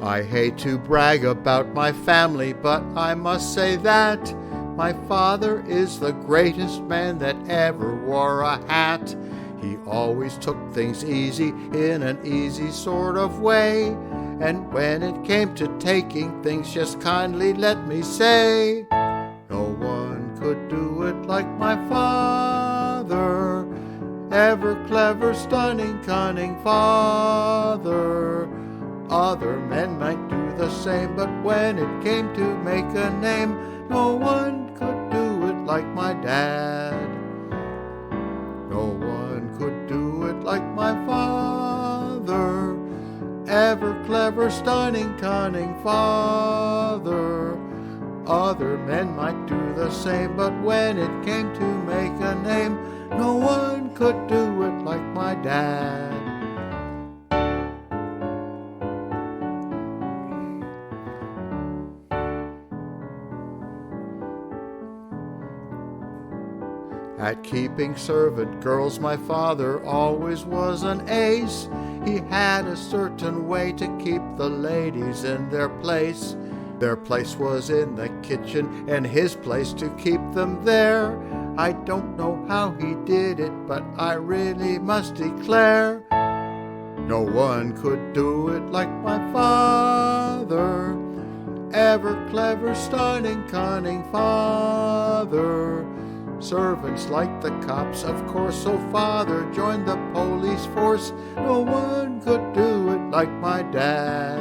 I hate to brag about my family, but I must say that my father is the greatest man that ever wore a hat. He always took things easy in an easy sort of way, and when it came to taking things, just kindly let me say, no one could do it like my father. Ever clever, stunning, cunning father. Other men might do the same, but when it came to make a name, no one could do it like my dad. No one could do it like my father. Ever clever, stunning, cunning father. Other men might do the same, but when it came to make a name, no one could do it like my dad. At keeping servant girls, my father always was an ace. He had a certain way to keep the ladies in their place. Their place was in the kitchen, and his place to keep them there. I don't know how he did it, but I really must declare, no one could do it like my father. Ever clever, stunning, cunning father. Servants like the cops, of course, so father joined the police force. No one could do it like my dad.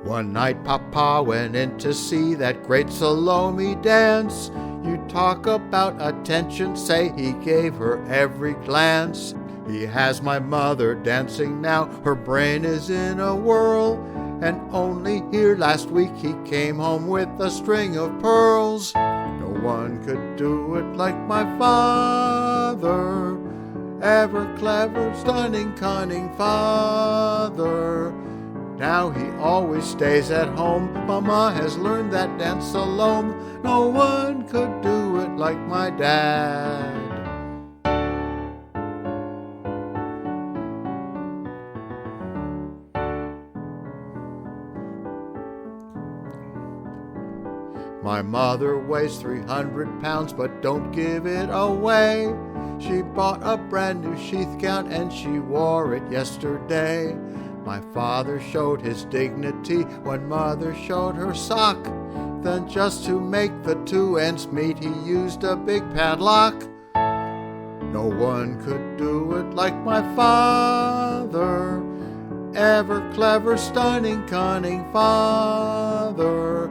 One night Papa went in to see that great Salome dance. You talk about attention, say he gave her every glance. He has my mother dancing now, her brain is in a whirl. And only here last week he came home with a string of pearls. No one could do it like my father. Ever clever, stunning, cunning father. Now he always stays at home. Mama has learned that dance alone. No one could do it like my dad. My mother weighs 300 pounds, but don't give it away. She bought a brand new sheath gown and she wore it yesterday. My father showed his dignity when mother showed her sock. Then just to make the two ends meet, he used a big padlock. No one could do it like my father. Ever clever, stunning, cunning father.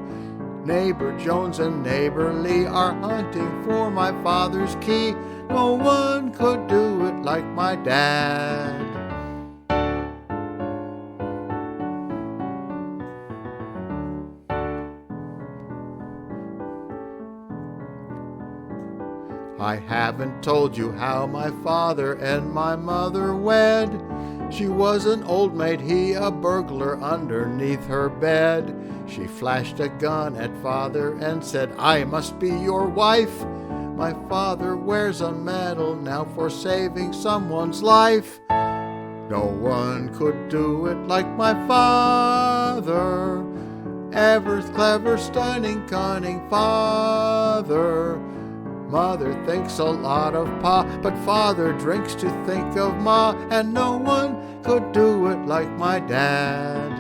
Neighbor Jones and neighbor Lee are hunting for my father's key. No one could do it like my dad. I haven't told you how my father and my mother wed. She was an old maid, he a burglar underneath her bed. She flashed a gun at father and said, I must be your wife. My father wears a medal now for saving someone's life. No one could do it like my father. Ever clever, stunning, cunning father. Mother thinks a lot of Pa, but father drinks to think of Ma, and no one could do it like my dad.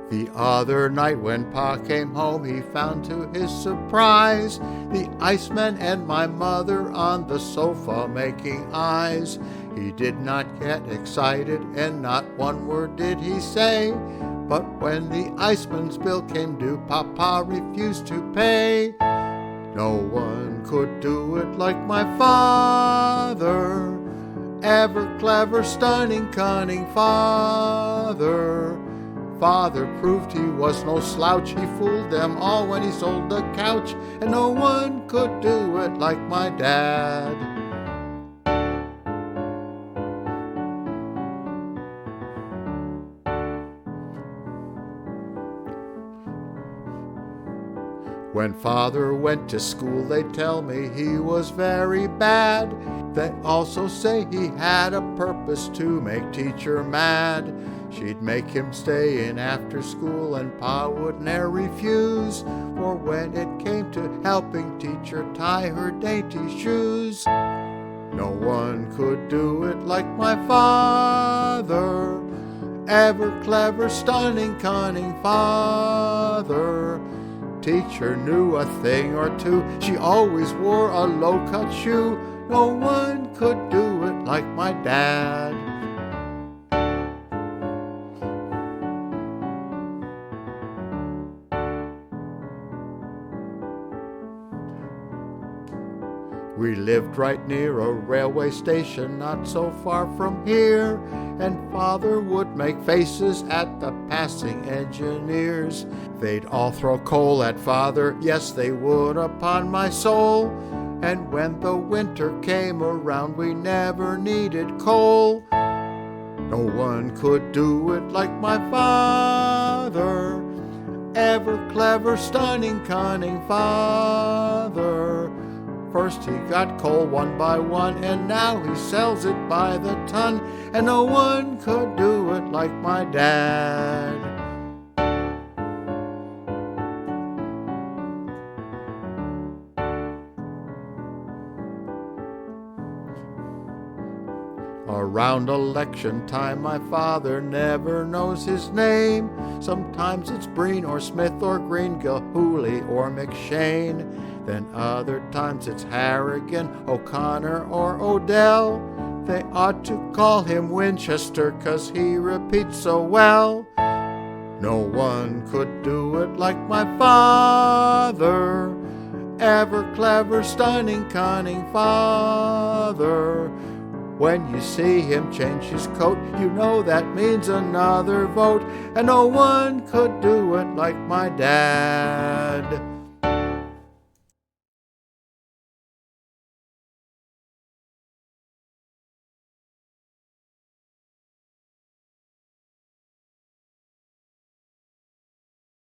The other night when Pa came home, he found to his surprise the Iceman and my mother on the sofa making eyes. He did not get excited and not one word did he say, but when the Iceman's bill came due, Papa refused to pay. No one could do it like my father. Ever clever, stunning, cunning father. Father proved he was no slouch. He fooled them all when he sold the couch, and no one could do it like my dad. When father went to school, they tell me he was very bad. They also say he had a purpose to make teacher mad. She'd make him stay in after school, and Pa would ne'er refuse. For when it came to helping teacher tie her dainty shoes, no one could do it like my father. Ever clever, stunning, cunning father. Teacher knew a thing or two. She always wore a low-cut shoe. No one could do it like my dad. We lived right near a railway station not so far from here, and father would make faces at the passing engineers. They'd all throw coal at father, yes they would, upon my soul. And when the winter came around, we never needed coal. No one could do it like my father. Ever clever, stunning, cunning father. First he got coal one by one, and now he sells it by the ton. And no one could do it like my dad. Around election time, my father never knows his name. Sometimes it's Breen or Smith or Green, Gilhooly or McShane. Then other times it's Harrigan, O'Connor or Odell. They ought to call him Winchester, 'cause he repeats so well. No one could do it like my father. Ever clever, stunning, cunning father. When you see him change his coat, you know that means another vote. And no one could do it like my dad.